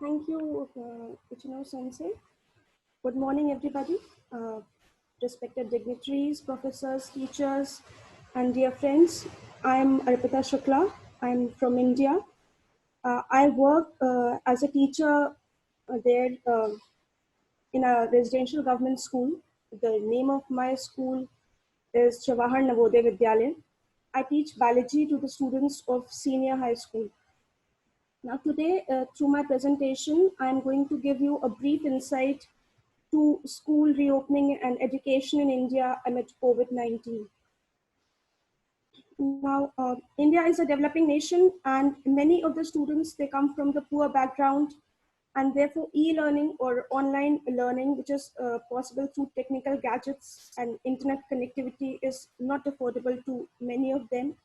Thank you, Sensei. Good morning, everybody. Respected dignitaries, professors, teachers, and dear friends. I'm Arpita SHUKULA. I'm from India. I work as a teacher there in a residential government school. The name of my school is Jawahar Navodaya Vidyalaya. I teach biology to the students of senior high school. Now today, through my presentation, I'm going to give you a brief insight to school reopening and education in India amid COVID-19. Now, India is a developing nation and many of the students, they come from the poor background, and therefore e-learning or online learning, which is possible through technical gadgets and internet connectivity, is not affordable to many of them.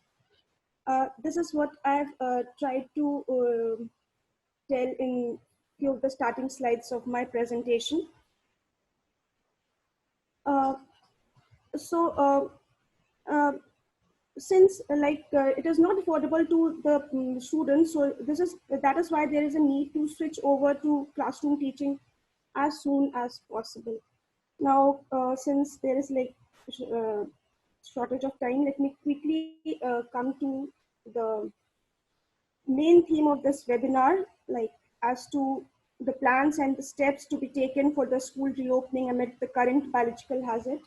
This is what I've tried to tell in few of the starting slides of my presentation. Since it is not affordable to the students, so that is why there is a need to switch over to classroom teaching as soon as possible. Now, since there is shortage of time, let me quickly come to the main theme of this webinar, as to the plans and the steps to be taken for the school reopening amid the current biological hazard.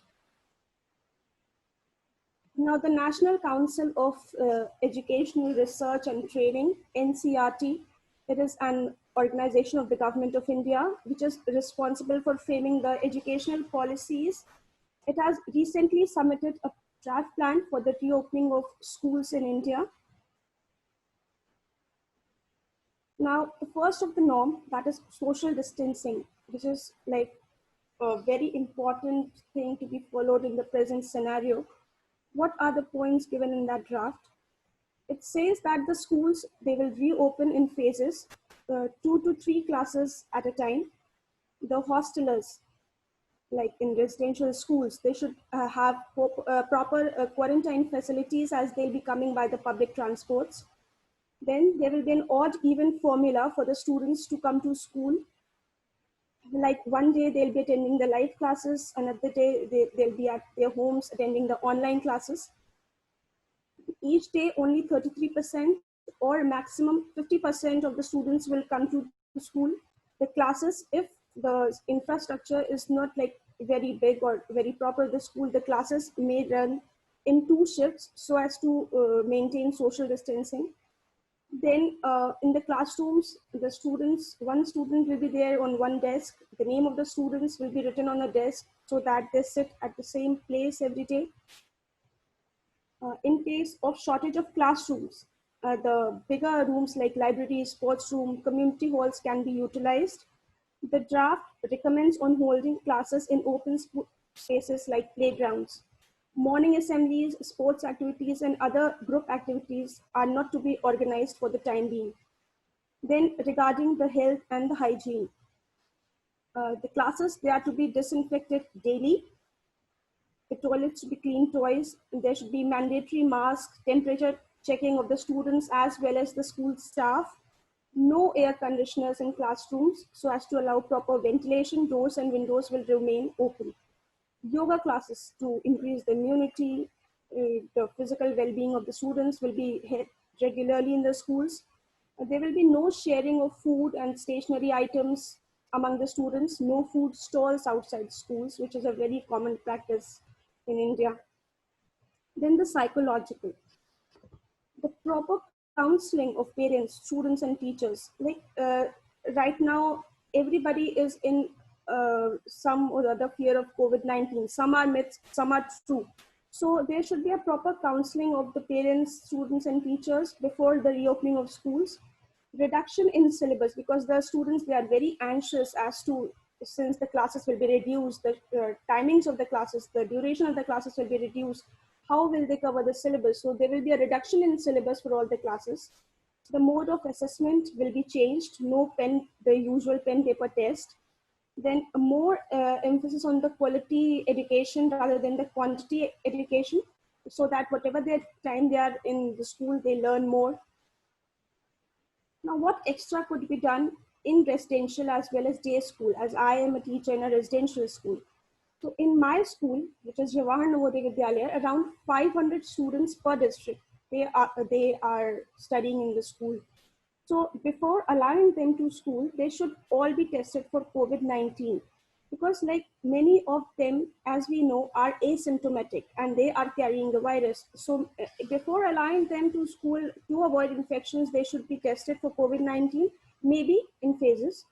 Now, the National Council of Educational Research and Training, NCRT, it is an organization of the Government of India, which is responsible for framing the educational policies. It has recently submitted a draft plan for the reopening of schools in India. Now, the first of the norm, that is social distancing, which is like a very important thing to be followed in the present scenario. What are the points given in that draft? It says that the schools, they will reopen in phases, 2 to 3 classes at a time. The hostelers, like in residential schools, they should have proper quarantine facilities, as they'll be coming by the public transports. Then there will be an odd even formula for the students to come to school. Like one day they'll be attending the live classes, another day they'll be at their homes attending the online classes. Each day only 33% or maximum 50% of the students will come to school. The classes, if the infrastructure is not like very big or very proper, the school, the classes may run in 2 shifts so as to maintain social distancing. Then in the classrooms, the students, one student will be there on one desk. The name of the students will be written on a desk so that they sit at the same place every day. In case of shortage of classrooms, the bigger rooms like libraries, sports room, community halls can be utilized. The draft recommends on holding classes in open spaces like playgrounds. Morning assemblies, sports activities, and other group activities are not to be organized for the time being. Then regarding the health and the hygiene, the classes, they are to be disinfected daily. The toilets should be clean twice. There should be mandatory mask, temperature checking of the students as well as the school staff. No air conditioners in classrooms so as to allow proper ventilation. Doors and windows will remain open. Yoga classes to increase the immunity, the physical well-being of the students will be held regularly in the schools. There will be no sharing of food and stationery items among the students, no food stalls outside schools, which is a very common practice in India. Then the psychological, the proper counseling of parents, students, and teachers. Right now, everybody is in some or other fear of COVID-19. Some are myths, some are true. So there should be a proper counseling of the parents, students, and teachers before the reopening of schools. Reduction in syllabus, because the students, they are very anxious as to, since the classes will be reduced, the timings of the classes, the duration of the classes will be reduced. How will they cover the syllabus? So there will be a reduction in syllabus for all the classes. The mode of assessment will be changed. No pen, the usual pen paper test. Then a more emphasis on the quality education rather than the quantity education, so that whatever their time they are in the school, they learn more. Now, what extra could be done in residential as well as day school, as I am a teacher in a residential school. So in my school, which is Jawahar Navodaya Vidyalaya, around 500 students per district, they are studying in the school. So before allowing them to school, they should all be tested for COVID-19, because like many of them, as we know, are asymptomatic and they are carrying the virus. So before allowing them to school to avoid infections, they should be tested for COVID-19, maybe in phases.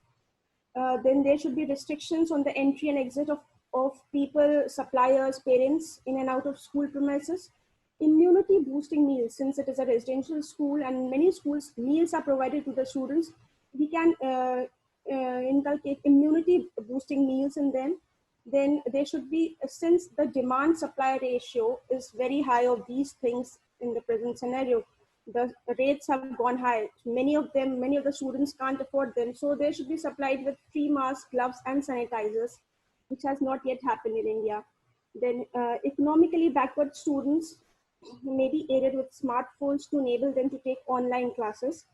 Then there should be restrictions on the entry and exit of people, suppliers, parents in and out of school premises. Immunity boosting meals, since it is a residential school and many schools meals are provided to the students, we can inculcate immunity boosting meals in them. Then there should be, since the demand supply ratio is very high of these things in the present scenario, the rates have gone high. Many of them, many of the students can't afford them. So they should be supplied with free masks, gloves, and sanitizers, which has not yet happened in India. Then economically backward students may be aided with smartphones to enable them to take online classes.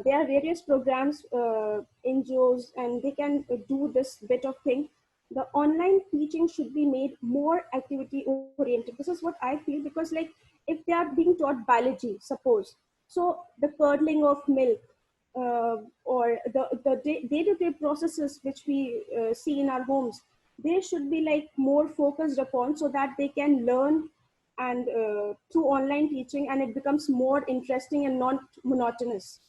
There are various programs, NGOs, and they can do this bit of thing. The online teaching should be made more activity oriented. This is what I feel, because like if they are being taught biology, suppose, so the curdling of milk, or the day-to-day processes which we see in our homes, they should be like more focused upon, so that they can learn and through online teaching, and it becomes more interesting and non monotonous.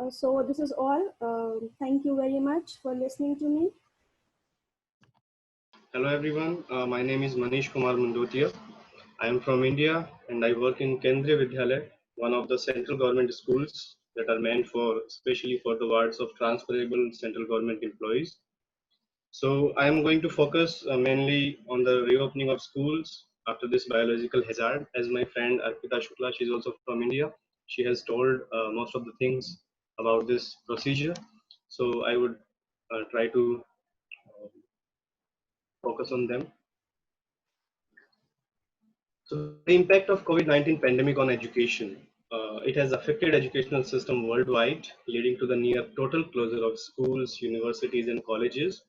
So this is all. Thank you very much for listening to me. Hello everyone, my name is Maneesh Mundotia. I am from India and I work in Kendriya Vidyalaya, one of the central government schools that are meant for especially for the wards of transferable central government employees. So I am going to focus mainly on the reopening of schools after this biological hazard. As my friend Arpita SHUKULA, she is also from India. She has told most of the things about this procedure. So I would try to focus on them. So the impact of COVID-19 pandemic on education. It has affected educational system worldwide, leading to the near total closure of schools, universities, and colleges.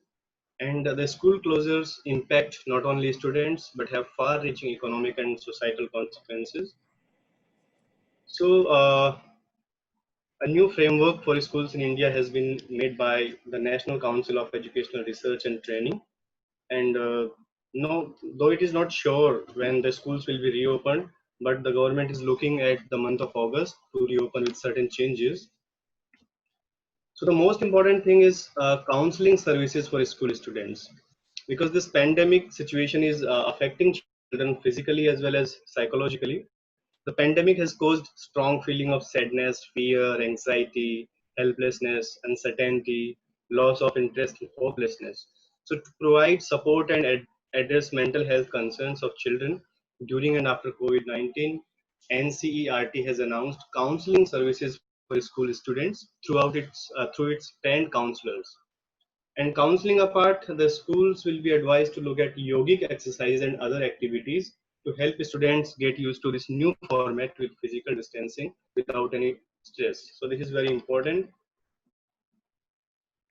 And the school closures impact not only students but have far-reaching economic and societal consequences. So a new framework for schools in India has been made by the National Council of Educational Research and Training. And no, though it is not sure when the schools will be reopened, but the government is looking at the month of August to reopen with certain changes. So the most important thing is counseling services for school students, because this pandemic situation is affecting children physically as well as psychologically. The pandemic has caused strong feeling of sadness, fear, anxiety, helplessness, uncertainty, loss of interest, and hopelessness. So to provide support and address mental health concerns of children during and after COVID-19, NCERT has announced counseling services for school students through its trained counselors. And counseling apart, the schools will be advised to look at yogic exercise and other activities to help students get used to this new format with physical distancing without any stress. So this is very important.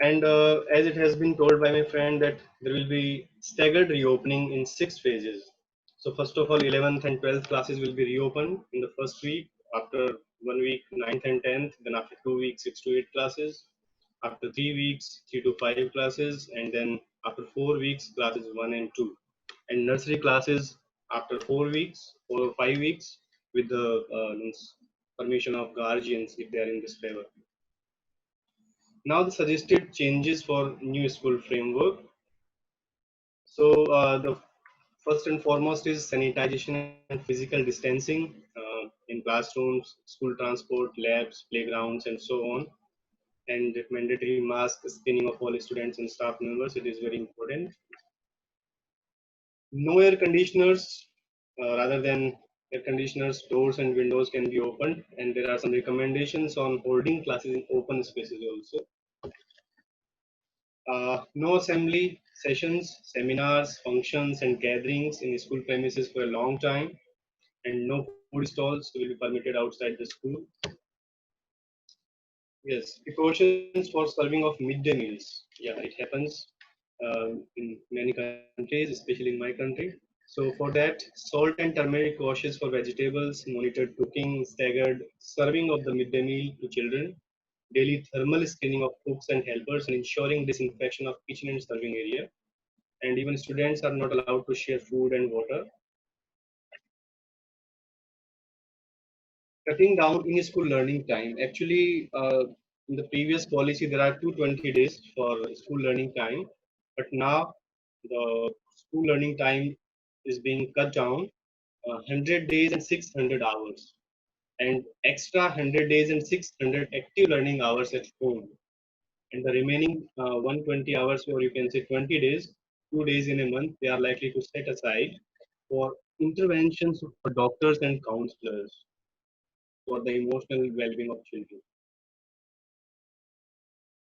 And as it has been told by my friend that there will be staggered reopening in 6 phases. So first of all, 11th and 12th classes will be reopened in the first week. After 1 week, 9th and 10th. Then after 2 weeks, 6 to 8 classes. After 3 weeks, 3 to 5 classes. And then after 4 weeks, classes 1 and 2. And nursery classes after 4 weeks or 5 weeks with the permission of guardians if they are in this favor. Now the suggested changes for new school framework. So the first and foremost is sanitization and physical distancing in classrooms, school transport, labs, playgrounds, and so on. And mandatory mask screening of all students and staff members. It is very important. No air conditioners, rather than air conditioners, doors and windows can be opened. And there are some recommendations on holding classes in open spaces also. No assembly sessions, seminars, functions, and gatherings in school premises for a long time, and no food stalls will be permitted outside the school. Yes, precautions for serving of midday meals. Yeah, it happens in many countries, especially in my country. So for that, salt and turmeric washes for vegetables, monitored cooking, staggered serving of the midday meal to children, daily thermal screening of cooks and helpers, and ensuring disinfection of kitchen and serving area. And even students are not allowed to share food and water. Cutting down in school learning time. Actually, in the previous policy, there are 220 days for school learning time, but now the school learning time is being cut down 100 days and 600 hours, and extra 100 days and 600 active learning hours at home. And the remaining 120 hours, or you can say 20 days, 2 days in a month, they are likely to set aside for interventions for doctors and counselors for the emotional well-being of children.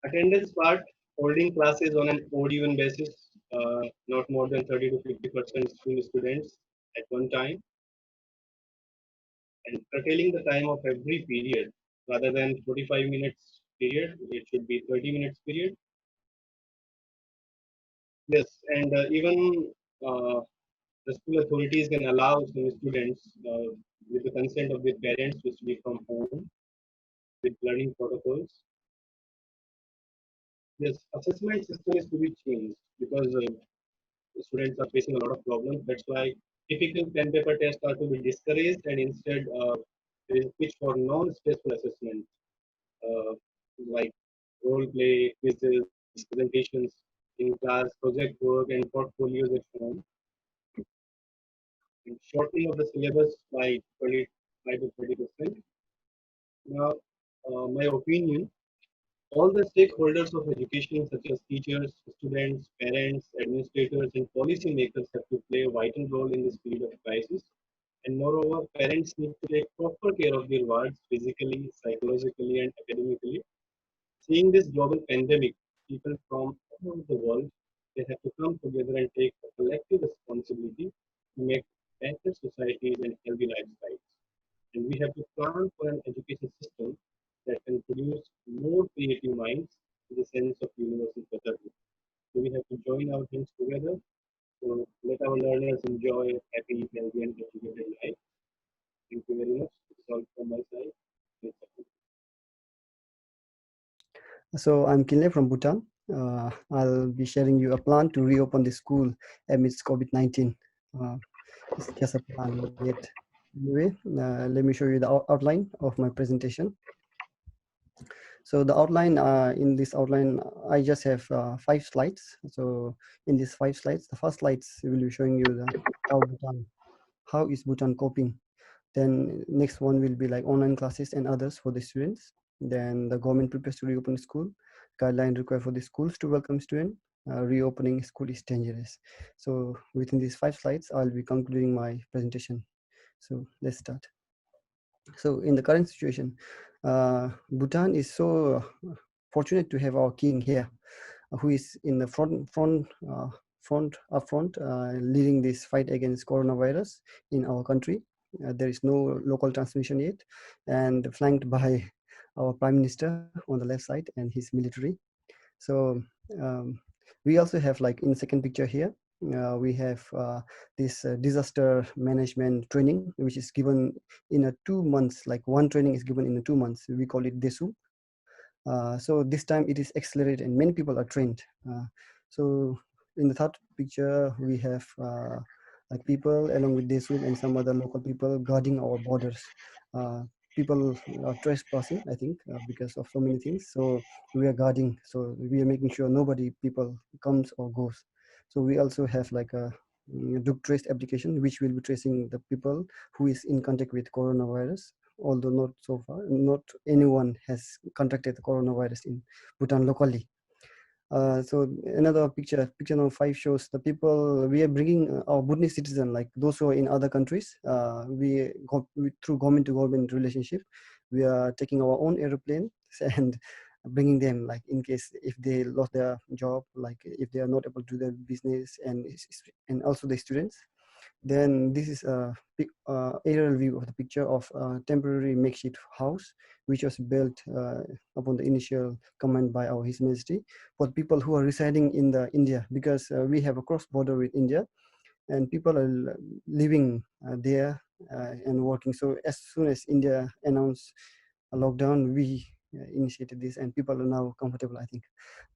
Attendance part, holding classes on an odd even basis, not more than 30 to 50% school students at one time, and curtailing the time of every period rather than 45 minutes period, it should be 30 minutes period. Yes, and even uh, the school authorities can allow some students with the consent of their parents to study from home with learning protocols. Yes, assessment system is to be changed because students are facing a lot of problems. That's why typical pen paper tests are to be discouraged, and instead there is pitch for non-stressful assessment like role play, quizzes, presentations in class, project work, and portfolios at home, and shortening of the syllabus by 25 to 30%. Now, my opinion, all the stakeholders of education, such as teachers, students, parents, administrators, and policymakers, have to play a vital role in this period of crisis. And moreover, parents need to take proper care of their wards physically, psychologically, and academically. Seeing this global pandemic, people from all over the world, they have to come together and take a collective responsibility to make better societies and healthy lifestyles. And we have to plan for an education system that can produce more creative minds with a sense of universal brotherhood. So we have to join our hands together to let our learners enjoy a happy, healthy, and educated life. Thank you very much. It's all from my side. So I'm KINEY from Bhutan. I'll be sharing you a plan to reopen the school amidst COVID-19. It's just a plan yet. Anyway, let me show you the outline of my presentation. So the outline, in this outline, I just have 5 slides. So in these 5 slides, the first slides will be showing you the how is Bhutan coping. Then next one will be like online classes and others for the students. Then the government prepares to reopen school. Guideline required for the schools to welcome students. Reopening school is dangerous. So within these 5 slides, I'll be concluding my presentation. So let's start. So in the current situation, Bhutan is so fortunate to have our king here, who is in the front, leading this fight against coronavirus in our country. There is no local transmission yet, and flanked by our prime minister on the left side and his military. So um, we also have, like in second picture here, we have this disaster management training, which is given in a 2 months. Like one training is given in a 2 months. We call it desu. So this time it is accelerated and many people are trained. So in the third picture, we have like people along with Desum and some other local people guarding our borders. People are trespassing, I think, because of so many things. So we are guarding. So we are making sure nobody, people comes or goes. So we also have like a Duke Trace application, which will be tracing the people who is in contact with coronavirus, although not so far, not anyone has contracted the coronavirus in Bhutan locally. So another picture number 5 shows the people we are bringing our Bhutanese citizen, like those who are in other countries. Through government to government relationship, we are taking our own aeroplane and bringing them, like in case if they lost their job, like if they are not able to do their business, and also the students. Then this is a aerial view of the picture of a temporary makeshift house, which was built upon the initial command by our His Majesty for people who are residing in the India, because we have a cross border with India, and people are living there and working. So as soon as India announced a lockdown, we initiated this, and people are now comfortable, I think.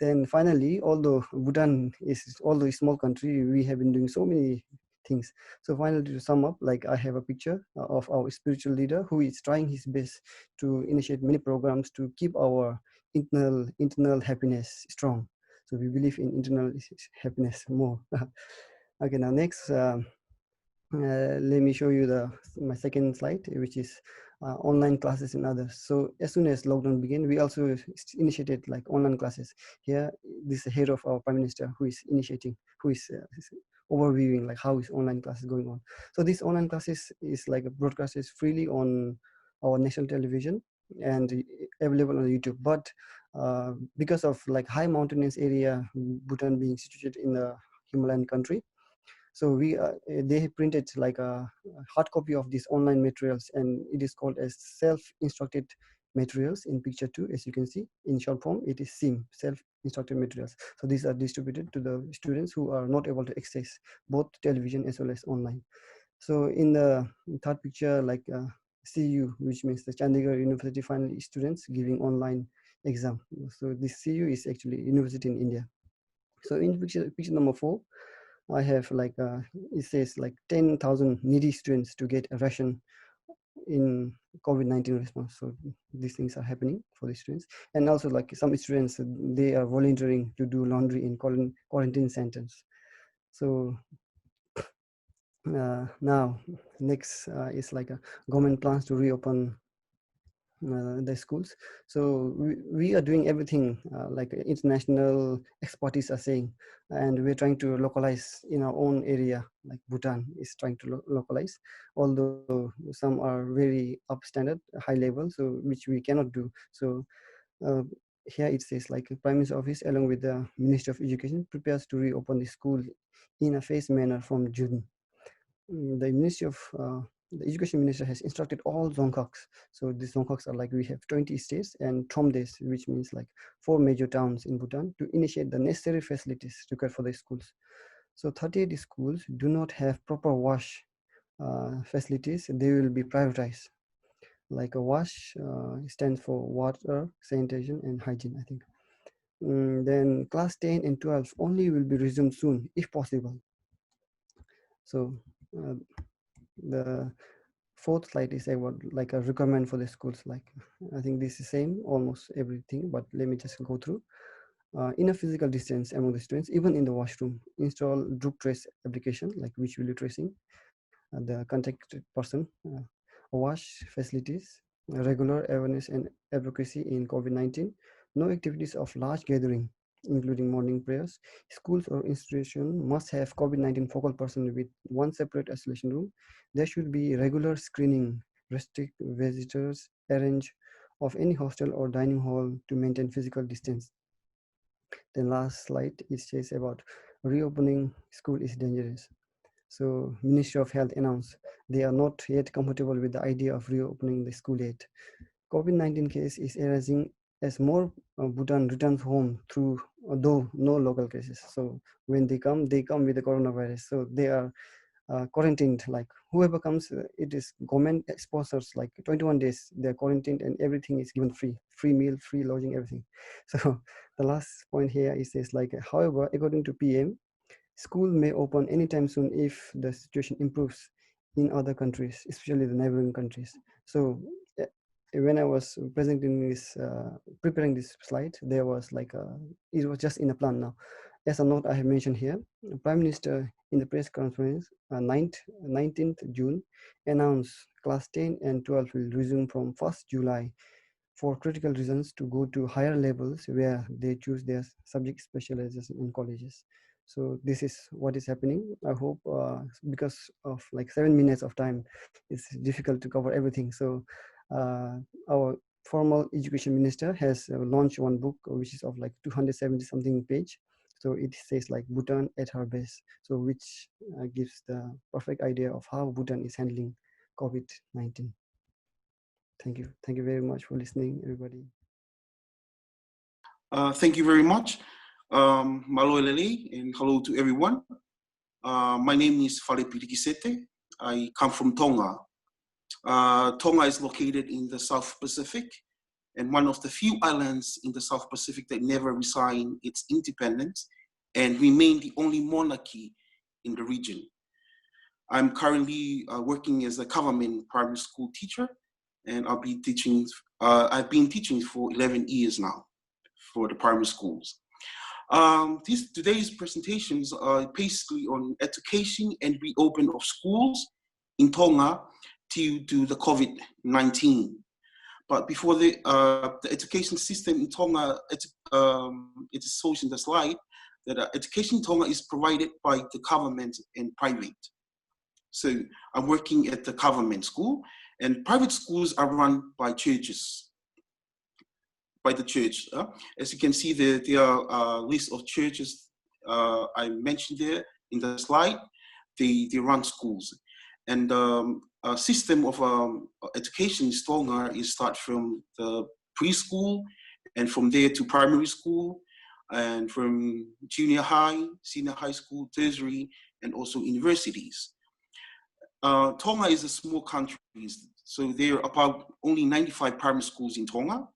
Then finally, although a small country, we have been doing so many things. So finally, to sum up, like I have a picture of our spiritual leader who is trying his best to initiate many programs to keep our internal happiness strong. So we believe in internal happiness more. Okay, now next, let me show you my second slide, which is online classes and others. So as soon as lockdown began, we also initiated like online classes. Here, this is the head of our Prime Minister who is initiating, who is overviewing like how is online classes going on. So this online classes is like broadcasted freely on our national television and available on YouTube. But because of like high mountainous area, Bhutan being situated in a Himalayan country, so they printed like a hard copy of these online materials, and it is called as self-instructed materials in picture 2. As you can see in short form, it is SIM, self-instructed materials. So these are distributed to the students who are not able to access both television as well as online. So in the third picture, like CU, which means the Chandigarh University final students giving online exam. So this CU is actually university in India. So in picture number 4, I have like it says like 10,000 needy students to get a ration in COVID-19 response. So these things are happening for the students, and also like some students, they are volunteering to do laundry in quarantine centers. So now next is like a government plans to reopen the schools. So we are doing everything like international expertise are saying, and we're trying to localize in our own area, like Bhutan is trying to localize, although some are very upstandard, high level, so which we cannot do. So here it says like Prime Minister's office along with the Ministry of Education prepares to reopen the school in a phased manner from June. The Ministry of the Education Minister has instructed all Dzongkhaks. So these Dzongkhaks are like, we have 20 states and Tromdes, which means like 4 major towns in Bhutan, to initiate the necessary facilities required for the schools. So 38 schools do not have proper wash facilities. They will be prioritized. Like a wash stands for water, sanitation, and hygiene, I think. Then class 10 and 12 only will be resumed soon, if possible. So the fourth slide is about like a requirement for the schools. Like I think this is same almost everything, but let me just go through. In a physical distance among the students, even in the washroom, install group trace application, like which will be tracing the contacted person, wash facilities, regular awareness and advocacy in COVID-19, no activities of large gathering, including morning prayers. Schools or institutions must have COVID-19 focal person with one separate isolation room. There should be regular screening, restrict visitors, arrange of any hostel or dining hall to maintain physical distance. The last slide, it says about reopening school is dangerous. So Ministry of Health announced they are not yet comfortable with the idea of reopening the school yet. COVID-19 case is arising as more Bhutan returns home through, though no local cases. So when they come with the coronavirus. So they are quarantined, like whoever comes, it is government sponsors, like 21 days, they're quarantined and everything is given free meal, free lodging, everything. So the last point here is this, like, however, according to PM, school may open anytime soon if the situation improves in other countries, especially the neighboring countries. So when I was presenting this, preparing this slide, there was like, it was just in a plan now. As a note I have mentioned here, the Prime Minister in the press conference 19th June announced class 10 and 12 will resume from 1st July for critical reasons to go to higher levels where they choose their subject specialization in colleges. So this is what is happening. I hope because of like 7 minutes of time, it's difficult to cover everything. So our formal education minister has launched one book which is of like 270 something page. So it says like Bhutan at her best. So which gives the perfect idea of how Bhutan is handling COVID-19. Thank you. Thank you very much for listening, everybody. Thank you very much, Manoel, and hello to everyone. My name is Falepiliki SETE. I come from Tonga. Tonga is located in the South Pacific and one of the few islands in the South Pacific that never resigned its independence and remain the only monarchy in the region. I'm currently working as a government primary school teacher, and I've been teaching for 11 years now for the primary schools. Today's presentations are basically on education and reopen of schools in Tonga due to the COVID-19. But before the education system in Tonga, it is shown in the slide that education in Tonga is provided by the government and private. So I'm working at the government school, and private schools are run by churches, by the church. As you can see, there are a list of churches I mentioned there in the slide. They run schools. And a system of education in Tonga is start from the preschool, and from there to primary school, and from junior high, senior high school, tertiary, and also universities. Tonga is a small country, so there are about only 95 primary schools in Tonga,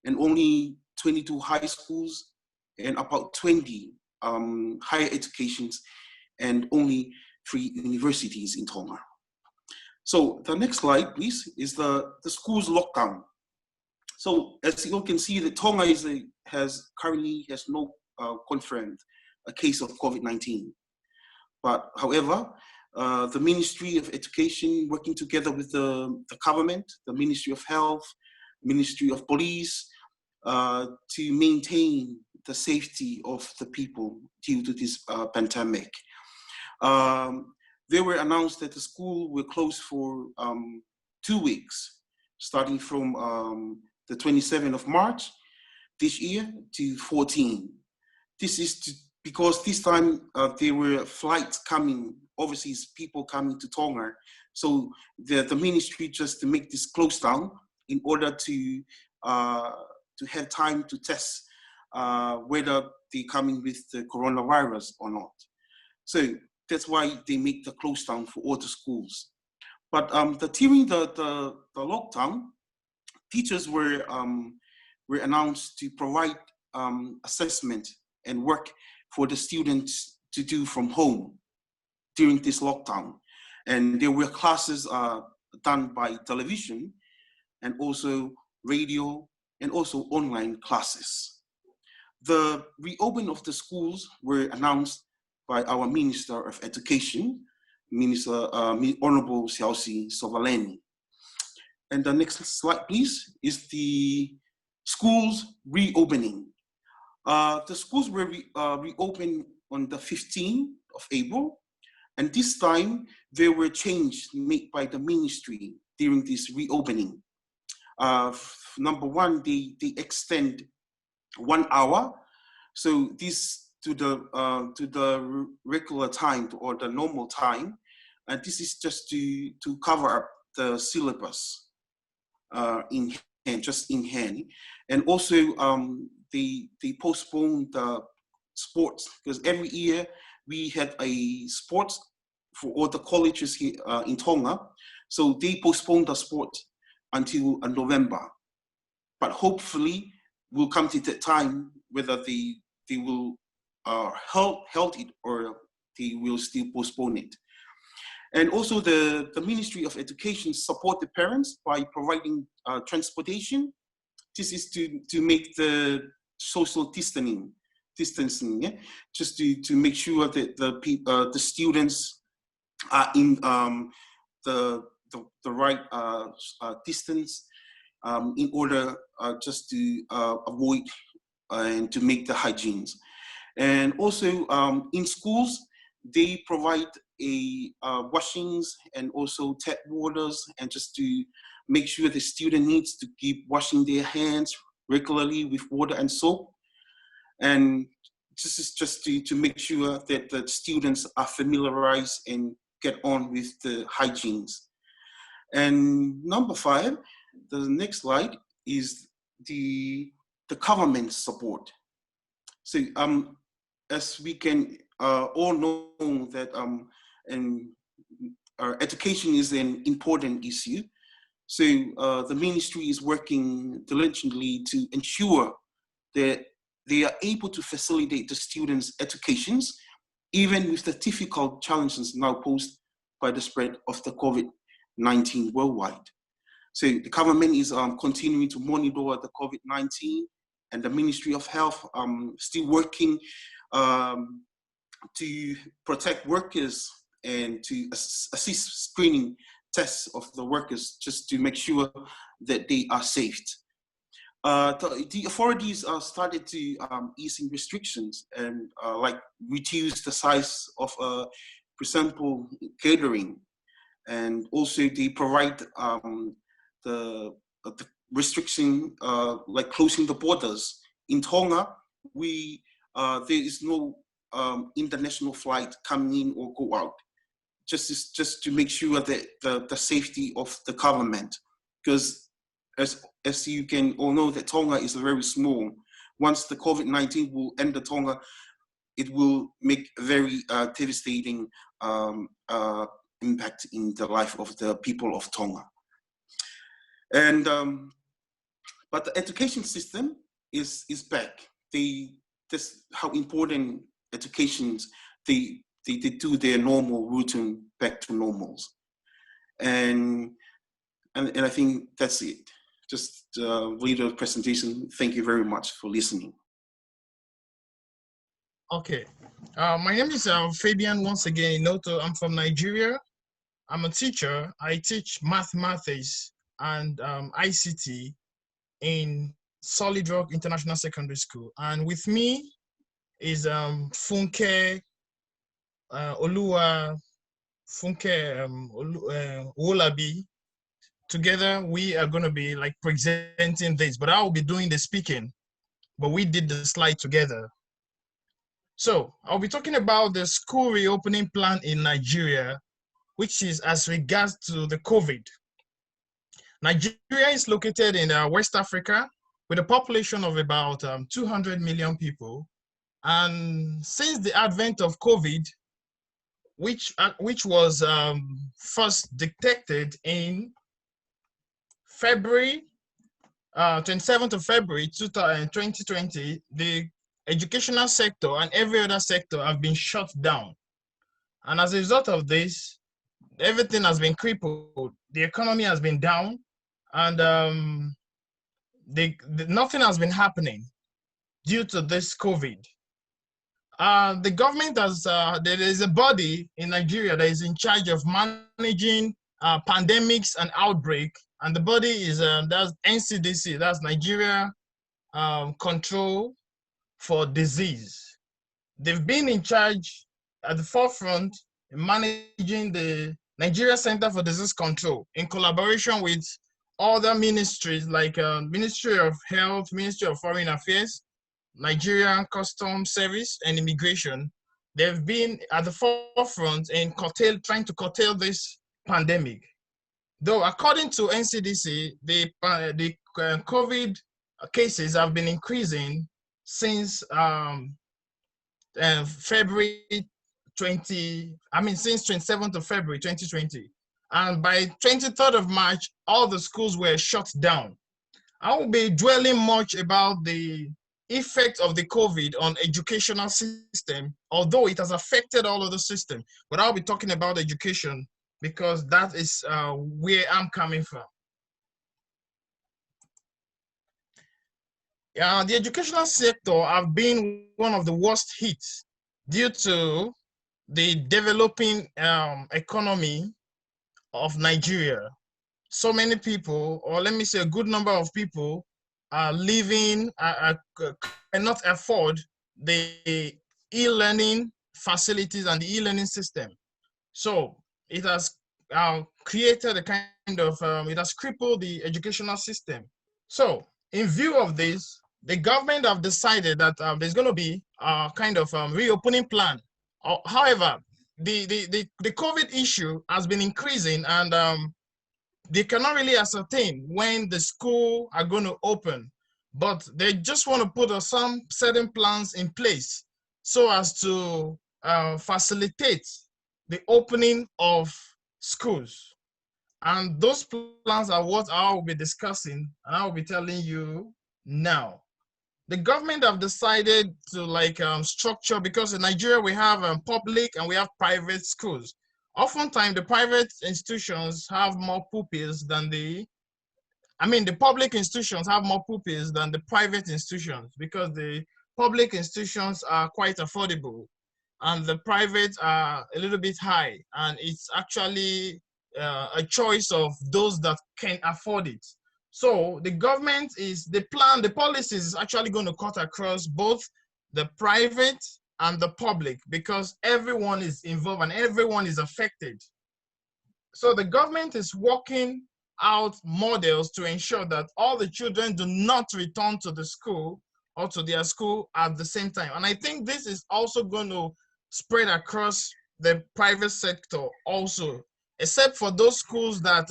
and only 22 high schools, and about 20 higher educations, and only 3 universities in Tonga. So the next slide, please, is the school's lockdown. So as you can see, the Tonga currently has no confirmed a case of COVID-19. But however, the Ministry of Education, working together with the government, the Ministry of Health, Ministry of Police, to maintain the safety of the people due to this pandemic. They were announced that the school will close for 2 weeks, starting from the 27th of March this year to 14. This is because this time there were flights coming, overseas people coming to Tonga. So the ministry just to make this close down in order to have time to test whether they're coming with the coronavirus or not. So that's why they make the close down for all the schools. But during the lockdown, teachers were announced to provide assessment and work for the students to do from home during this lockdown. And there were classes done by television and also radio and also online classes. The reopening of the schools were announced by our Minister of Education, Honorable Siausi Sovaleni. And the next slide, please, is the schools reopening. The schools were reopened on the 15th of April, and this time there were changes made by the ministry during this reopening. Number one, they extend 1 hour, so this to the regular time or the normal time, and this is just to cover up the syllabus in hand, and also they postponed the sports, because every year we had a sports for all the colleges here in Tonga, so they postponed the sport until November. But hopefully we'll come to that time whether they will held it or they will still postpone it. And also the Ministry of Education support the parents by providing transportation. This is to make the social distancing, yeah? Just to make sure that the students are in the right distance in order just to avoid and to make the hygienes. And also in schools, they provide washings and also tap waters, and just to make sure the student needs to keep washing their hands regularly with water and soap. And this is just to make sure that the students are familiarized and get on with the hygienes. And number 5, the next slide, is the government support. So as we can all know that education is an important issue. So the ministry is working diligently to ensure that they are able to facilitate the students' educations, even with the difficult challenges now posed by the spread of the COVID-19 worldwide. So the government is continuing to monitor the COVID-19, and the Ministry of Health still working to protect workers and to assist screening tests of the workers, just to make sure that they are safe. The authorities started to easing restrictions and like reduce the size of, for example, catering, and also they provide the restriction like closing the borders. In Tonga, there is no international flight coming in or go out, just to make sure that the safety of the government, because as you can all know, that Tonga is very small. Once the COVID-19 will enter Tonga, it will make a very devastating impact in the life of the people of Tonga. And but the education system is back. That's how important educations, they do their normal routine back to normals. And I think that's it. Just read the presentation. Thank you very much for listening. Okay, my name is Fabian once again INOTO. I'm from Nigeria. I'm a teacher. I teach mathematics and ICT in Solid Rock International Secondary School. And with me is Oluwafunke OWOLABI. Together, we are going to be like presenting this, but I will be doing the speaking, but we did the slide together. So I'll be talking about the school reopening plan in Nigeria, which is as regards to the COVID. Nigeria is located in West Africa with a population of about 200 million people. And since the advent of COVID, which was first detected in February, 27th of February 2020, the educational sector and every other sector have been shut down. And as a result of this, everything has been crippled. The economy has been down, and nothing has been happening due to this COVID. The government has, there is a body in Nigeria that is in charge of managing pandemics and outbreak, and the body is that's NCDC, that's Nigeria Control for Disease. They've been in charge at the forefront in managing the Nigeria Center for Disease Control in collaboration with other ministries like Ministry of Health, Ministry of Foreign Affairs, Nigerian Customs Service, and Immigration. They've been at the forefront in trying to curtail this pandemic. Though according to NCDC, the COVID cases have been increasing since February 20, since 27th of February 2020. And by 23rd of March, all the schools were shut down. I won't be dwelling much about the effect of the COVID on educational system, although it has affected all of the system, but I'll be talking about education because that is where I'm coming from. The educational sector have been one of the worst hits due to the developing economy of Nigeria. So many people, or let me say a good number of people, are living, cannot afford the e-learning facilities and the e-learning system. So it has created a kind of, it has crippled the educational system. So in view of this, the government have decided that there's going to be a kind of reopening plan. However, the COVID issue has been increasing, and they cannot really ascertain when the school are going to open, but they just want to put some certain plans in place so as to facilitate the opening of schools. And those plans are what I will be discussing, and I will be telling you now. The government have decided to structure, because in Nigeria we have public and we have private schools. Oftentimes the private institutions have more pupils than the public institutions have more pupils than the private institutions, because the public institutions are quite affordable and the private are a little bit high, and it's actually a choice of those that can afford it. So the government the policies is actually going to cut across both the private and the public, because everyone is involved and everyone is affected. So the government is working out models to ensure that all the children do not return to the school or to their school at the same time. And I think this is also going to spread across the private sector also, except for those schools that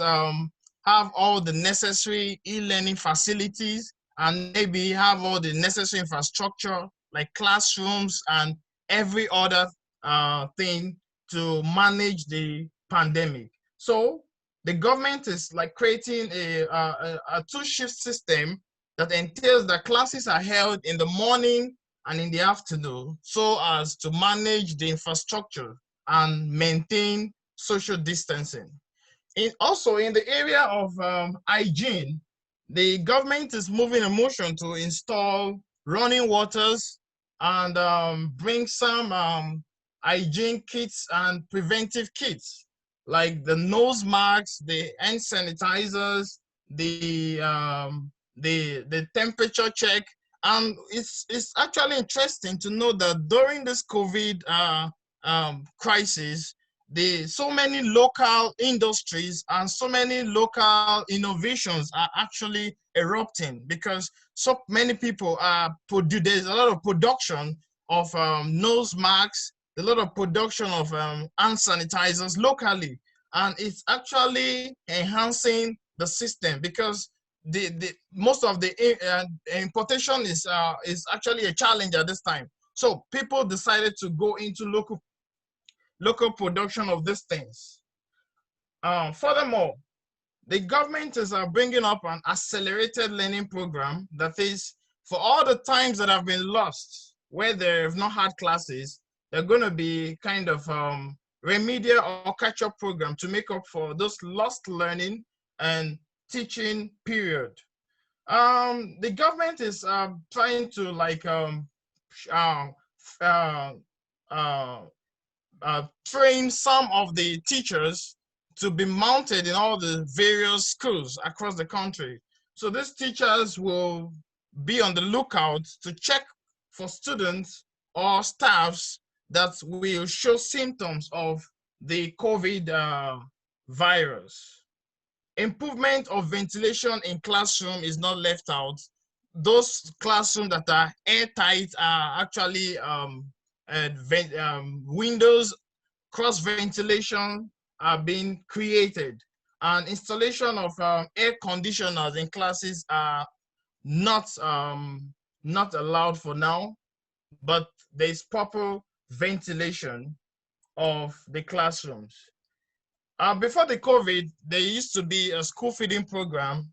have all the necessary e-learning facilities and maybe have all the necessary infrastructure like classrooms and every other thing to manage the pandemic. So the government is creating a two-shift system that entails that classes are held in the morning and in the afternoon, so as to manage the infrastructure and maintain social distancing. Also in the area of hygiene, the government is moving a motion to install running waters and bring some hygiene kits and preventive kits, like the nose masks, the hand sanitizers, the temperature check. And it's actually interesting to know that during this COVID crisis, so many local industries and so many local innovations are actually erupting, because so many people there's a lot of production of nose masks, a lot of production of hand sanitizers locally, and it's actually enhancing the system, because most of the importation is actually a challenge at this time. So people decided to go into local production of these things. Furthermore, the government is bringing up an accelerated learning program that is for all the times that have been lost where they have not had classes. They're going to be kind of remedial or catch-up program to make up for those lost learning and teaching period. The government is trying to train some of the teachers to be mounted in all the various schools across the country. So these teachers will be on the lookout to check for students or staffs that will show symptoms of the COVID virus. Improvement of ventilation in classroom is not left out. Those classrooms that are airtight are actually windows, cross ventilation are being created, and installation of air conditioners in classes are not allowed for now, but there is proper ventilation of the classrooms. Before the COVID, there used to be a school feeding program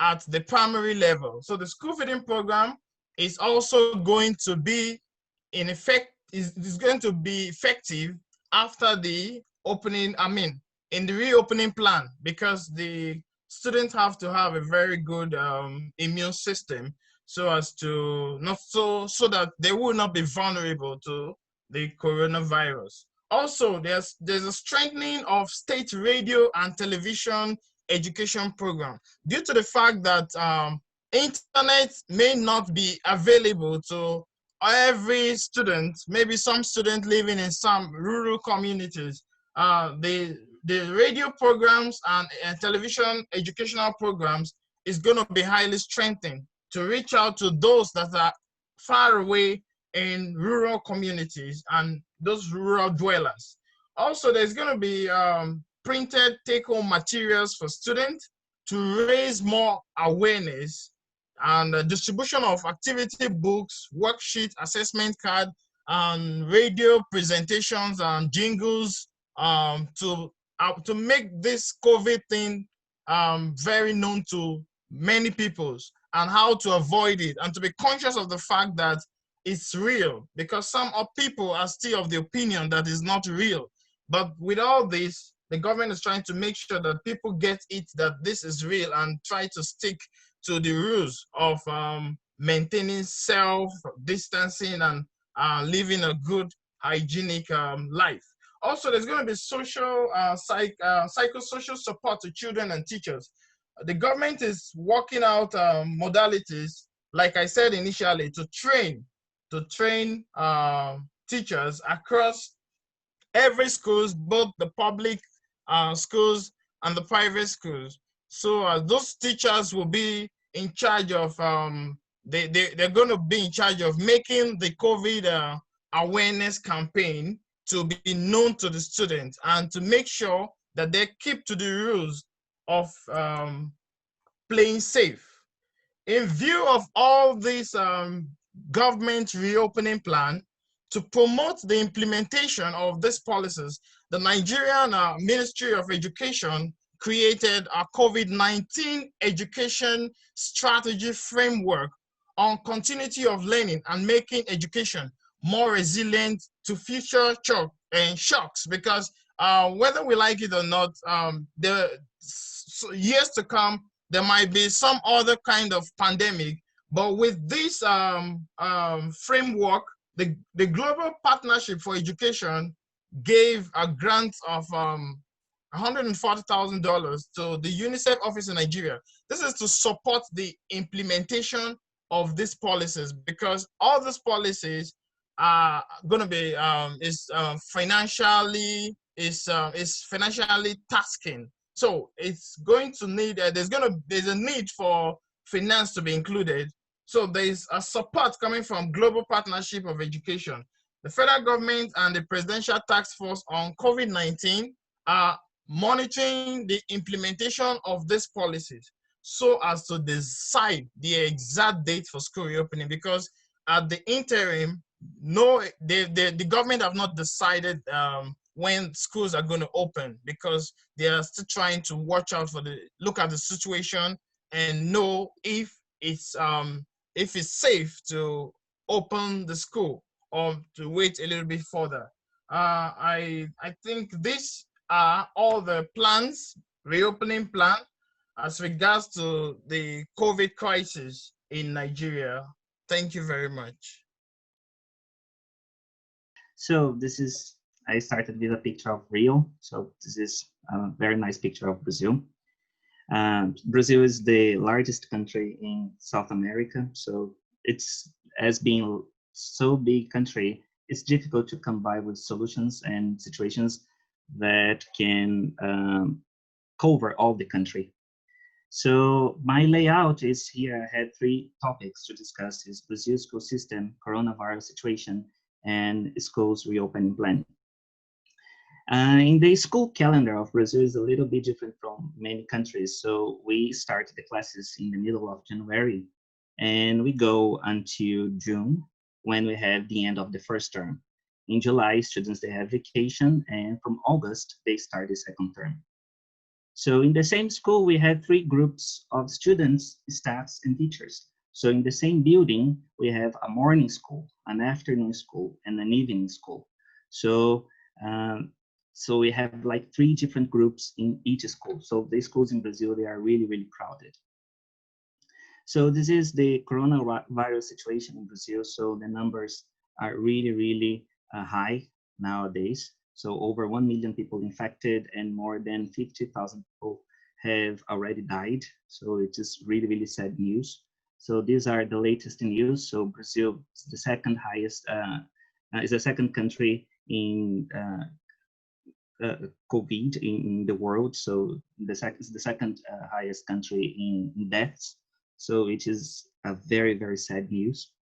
at the primary level. So the school feeding program is also going to be in effect, is going to be effective after the opening, in the reopening plan, because the students have to have a very good immune system so as to so that they will not be vulnerable to the coronavirus. Also, there's a strengthening of state radio and television education program due to the fact that internet may not be available to every student. Maybe some students living in some rural communities. The radio programs and television educational programs is going to be highly strengthened to reach out to those that are far away in rural communities and those rural dwellers. Also, there's going to be printed take-home materials for students to raise more awareness, and distribution of activity books, worksheet, assessment card, and radio presentations and jingles to make this COVID thing very known to many peoples, and how to avoid it, and to be conscious of the fact that it's real, because some people are still of the opinion that it's not real. But with all this, the government is trying to make sure that people get it, that this is real, and try to stick to the rules of maintaining self-distancing and living a good hygienic life. Also, there's going to be social, psychosocial support to children and teachers. The government is working out modalities, like I said initially, to train teachers across every schools, both the public schools and the private schools. So those teachers will be in charge of, they're going to be in charge of making the COVID awareness campaign to be known to the students, and to make sure that they keep to the rules of playing safe. In view of all this government reopening plan, to promote the implementation of these policies, the Nigerian Ministry of Education created a COVID-19 education strategy framework on continuity of learning and making education more resilient to future shocks, because whether we like it or not, years to come, there might be some other kind of pandemic. But with this framework, the Global Partnership for Education gave a grant of $140,000 to the UNICEF office in Nigeria. This is to support the implementation of these policies, because all these policies are going to be financially tasking. So it's going to need there's a need for finance to be included. So there's a support coming from Global Partnership of Education. The federal government and the Presidential Task Force on COVID-19 are monitoring the implementation of these policies, so as to decide the exact date for school reopening. Because at the interim, the government have not decided when schools are going to open, because they are still trying to look at the situation and know if it's safe to open the school or to wait a little bit further. I think these are all the plans, reopening plan, as regards to the COVID crisis in Nigeria. Thank you very much. So I started with a picture of Rio. So this is a very nice picture of Brazil. Brazil is the largest country in South America. So as being so big country, it's difficult to come by with solutions and situations that can cover all the country. So my layout is here. I had 3 topics to discuss: is Brazil school system, coronavirus situation, and schools reopening plan. In the school calendar of Brazil is a little bit different from many countries. So we start the classes in the middle of January, and we go until June, when we have the end of the first term. In July, students, they have vacation, and from August, they start the second term. So in the same school, we have 3 groups of students, staffs, and teachers. So in the same building, we have a morning school, an afternoon school, and an evening school. So we have like 3 different groups in each school. So the schools in Brazil, they are really, really crowded. So this is the coronavirus situation in Brazil. So the numbers are really, really high nowadays. So over 1 million people infected, and more than 50,000 people have already died. So it is really, really sad news. So these are the latest news. So Brazil is the second highest, is the second country in COVID in the world. So the second highest country in deaths. So it is a very, very sad news.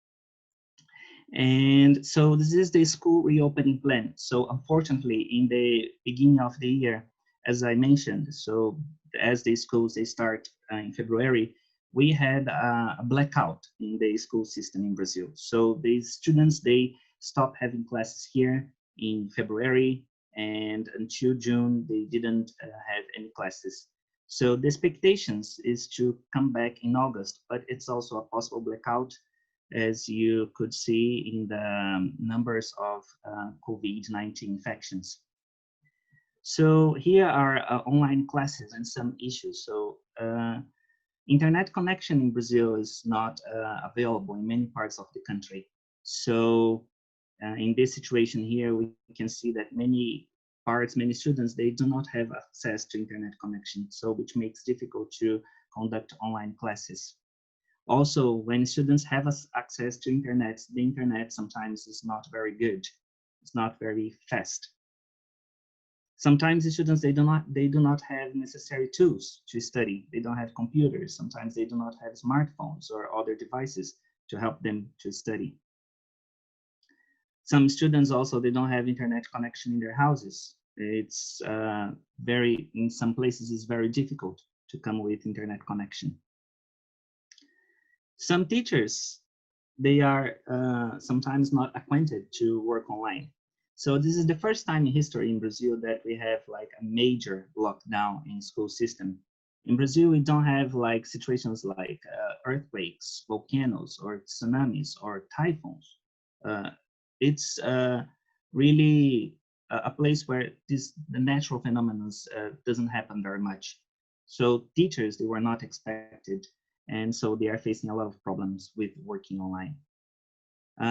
And so this is the school reopening plan. So unfortunately, in the beginning of the year, as I mentioned, so as the schools, they start in February, we had a blackout in the school system in Brazil. So the students, they stopped having classes here in February, and until June, they didn't have any classes. So the expectations is to come back in August, but it's also a possible blackout, as you could see in the numbers of COVID-19 infections. So here are online classes and some issues. So internet connection in Brazil is not available in many parts of the country. So in this situation here, we can see that many students, they do not have access to internet connection, so which makes it difficult to conduct online classes. Also, when students have access to internet, the internet sometimes is not very good. It's not very fast. Sometimes the students, they do not have necessary tools to study. They don't have computers. Sometimes they do not have smartphones or other devices to help them to study. Some students also, they don't have internet connection in their houses. It's in some places, it's very difficult to come with internet connection. Some teachers, they are sometimes not acquainted to work online. So this is the first time in history in Brazil that we have like a major lockdown in school system. In Brazil, we don't have like situations like earthquakes, volcanoes, or tsunamis, or typhoons. It's really a place where the natural phenomena doesn't happen very much. So teachers, they were not expected, and so they are facing a lot of problems with working online.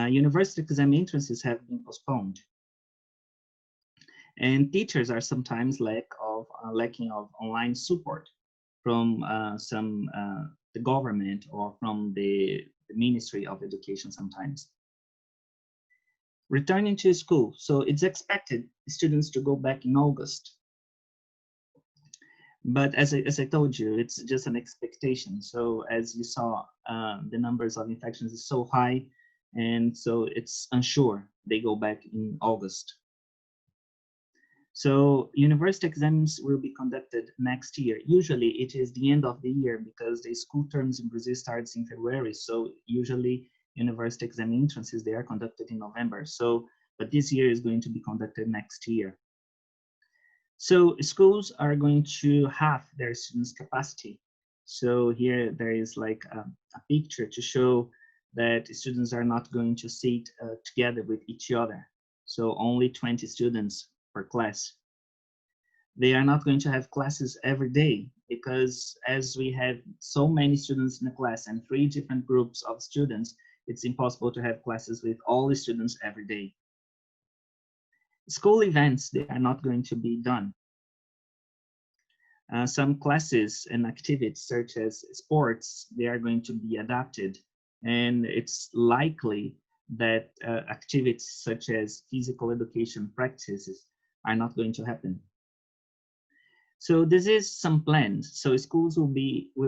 University exam entrances have been postponed, and teachers are sometimes lacking of online support from the government or from the Ministry of Education sometimes. Returning to school, so it's expected students to go back in August. But as I told you, it's just an expectation. So as you saw, the numbers of infections is so high, and so it's unsure they go back in August. So university exams will be conducted next year. Usually it is the end of the year because the school terms in Brazil starts in February. So usually university exam entrances, they are conducted in November. So, but this year is going to be conducted next year. So schools are going to halve their students' capacity. So here there is like a picture to show that students are not going to sit together with each other. So only 20 students per class. They are not going to have classes every day because as we have so many students in the class and 3 different groups of students, it's impossible to have classes with all the students every day. School events, they are not going to be done. Some classes and activities such as sports, they are going to be adapted, and it's likely that activities such as physical education practices are not going to happen. So this is some plans. So schools will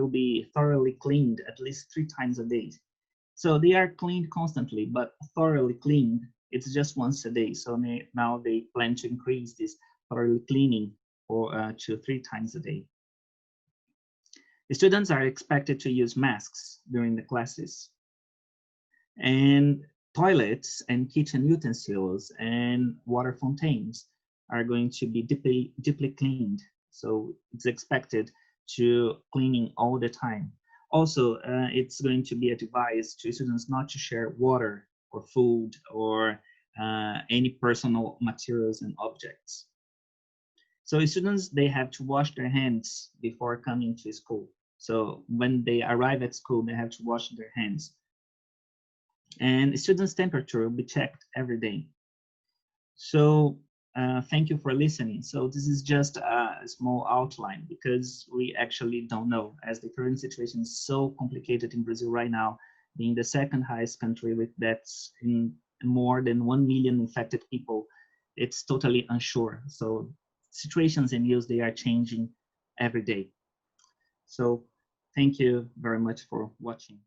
be thoroughly cleaned at least 3 times a day. So they are cleaned constantly, but thoroughly cleaned, it's just once a day. So now they plan to increase this thoroughly cleaning to 3 times a day. The students are expected to use masks during the classes. And toilets and kitchen utensils and water fountains are going to be deeply cleaned. So it's expected to cleaning all the time. Also, it's going to be advised to students not to share water or food or any personal materials and objects. So students, they have to wash their hands before coming to school. So when they arrive at school, they have to wash their hands. And students' temperature will be checked every day. So thank you for listening. So this is just a small outline because we actually don't know, as the current situation is so complicated in Brazil right now, being the 2nd highest country with deaths in more than 1 million infected people. It's totally unsure. So situations and news, they are changing every day. So thank you very much for watching.